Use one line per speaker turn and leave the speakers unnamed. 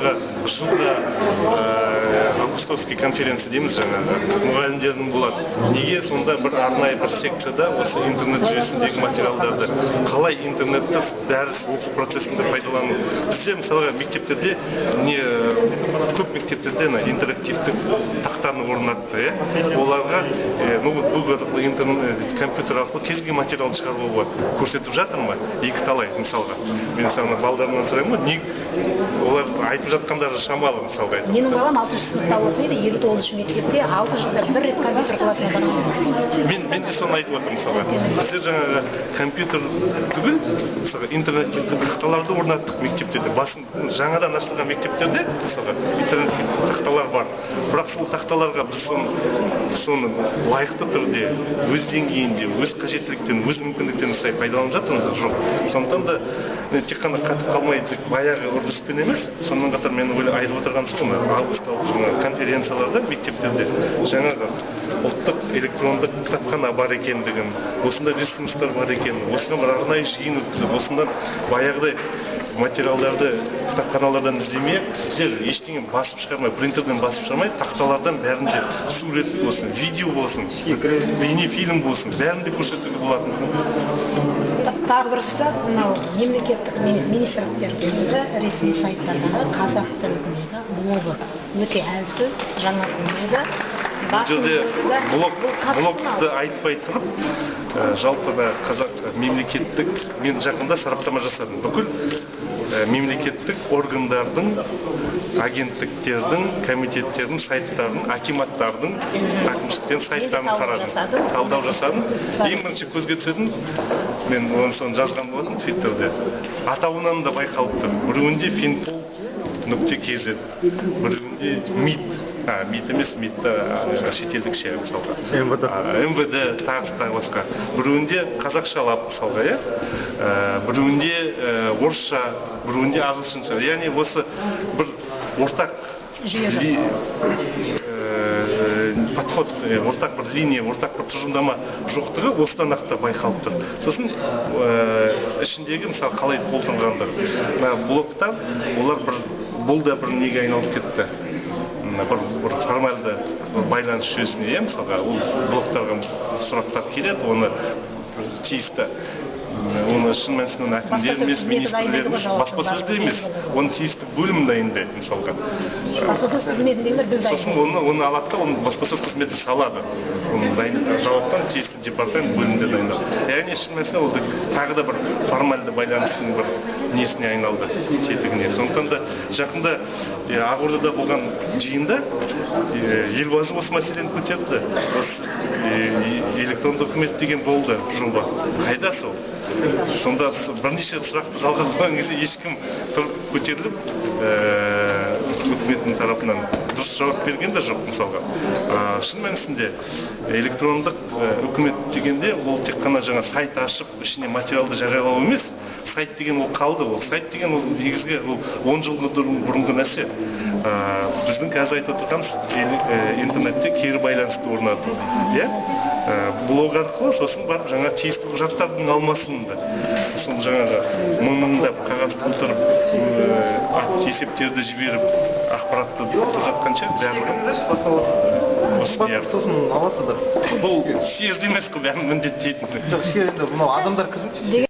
мысалға жылда августовский конференция дейміз жаңағы мұғалімдердің болады. Неге сонда бір арнайы бір секцияда осы интернет жүйесіндегі материалдарды қалай интернетті дәріс оқу процесінде пайдалану. Бізде мысалға мектептерде көп мектептерде интерактивті тақтаны орнатты. Оларға ноутбук арқылы компьютер арқылы кез келген материал шығаруға болады. Көрсетіп жатыр ма? Екі талай мысалға. Мен саған балдарымнан сұраймын, олар айтып жатқандары шамалы мысалға айтып.
Менің балам 6 сыныпта оқиды, 59 мектепте 6 жылда бір рет компьютер классына барады.
Мен де соны айтып отырмын мысалға. Біздер жаңағы компьютер түгіл, мысалға интернеттік тақталарды орнаттық мектептерде. Жаңадан ашылған мектептерде мысалға интернеттік тақталар бар. Бірақ сол тақталарға біз соны лайықты түрде, өз деңгейінде, өз қажеттіліктерін, өз мүмкіндіктерін сай пайдаланып жатырмыз жоқ. Сондықтан да тек қана қатып қалмайды, баяғы үрдіспен емес, сонымен қатар мен айтып отырған соң августалық конференцияларда мектептерде жаңағы ұлттық электрондық кітапхана бар екендігін, осындай ресурстар бар екенін, осыдан бір арнайы жиын өткізіп, осындан баяғыдай материалдарды кітапханалардан іздемей, сіздер ештеңе басып шығармай, принтерден басып шығармай, тақталардан бәрінде сурет болсын, видео болсын, бейне фильм болсын, бәрінде көрсетуге болатын.
Тағы бір сұрақ, мынау мемлекеттік министрліктердегі ресми сайттардағы қазақ тіліндегі блогы өте әлсіз, жаңа дүниеде.
Блогты айтпай тұрып, жалпы қазақ мемлекеттік, мен жақында сараптама жасадым. Бүкіл мемлекеттік органдардың, агенттіктердің, комитеттердің сайттарын, акиматтардың, әкімшіліктердің сайттарын қарадым, талдау жасадым. Ең бірінші көзге түсетін, мен оны соны жазған болатын Твиттерде. Атауынан да байқалып тұр. Біреуінде finpol.kz, біреуінде МИД емес, МИД шетелдік ше, мысалға. МВД, тағы басқа. Біреуінде қазақшалап, мысалға, біреуінде орысша, біреуінде ағылшынша. Яғни осы бір ортақ подход, ортақ бір линия, ортақ бір тұжырымдама жоқтығы осыдан нақты байқалып тұр. Сосын ішіндегі, мысалы, қалай толтырғандар. Блогтар, олар бұл да бір неге айналып кетті. Бір формальды байланыс жүйесіне, мысалға, ол блогтарға сұрақтар келеді, оны тиісті. Оны шын мәнісінен әкімдер емес, министрлер емес, баспасөзде емес, оны тиісті бөлім дайындайды, мысалға.
Баспасөз қызметіндегілер біз дайындайды.
Сосын оны алады да, оны баспасөз қызметі салады. Жауаптан тиісті департамент бөлімде дайындады. Яғни шын мәнісінен ол тағы да бір формальды байланыстың бір несіне айналды, тетігіне. Сондықтан да жақында Ақордада болған жиында елбасы осы мәселені көтерді. Электронды үкімет деген болды жоба. Қайда сол? Сонда бірнеше сұрақты жалғастырған кезде ешкім тұрып көтеріліп, үкіметтің тарапынан дұрыс жауап берген де жоқ, мысалға. Шын мәнісінде электрондық үкімет дегенде ол тек қана жаңа сайт ашып, ішіне материалды жариялау емес, сайт деген ол қалды, ол сайт деген ол негізгі 10 жылғы бұрынғы нәрсе. Біздің қазір айтып отырғанымыз интернетте кері байланысты орнату. Блог арқылы сосын барып жаңа тиісті құжаттардың алмасында. Сол жаңағы мыңдап қағаз толтырып, есептерді жіберіп, ақпаратты жатқанша бәрі
сосын аласыздар.
бұл съезд емес қой, бәрін міндеттейтін.
Жоқ, съездде мынау адамдар кірсінші.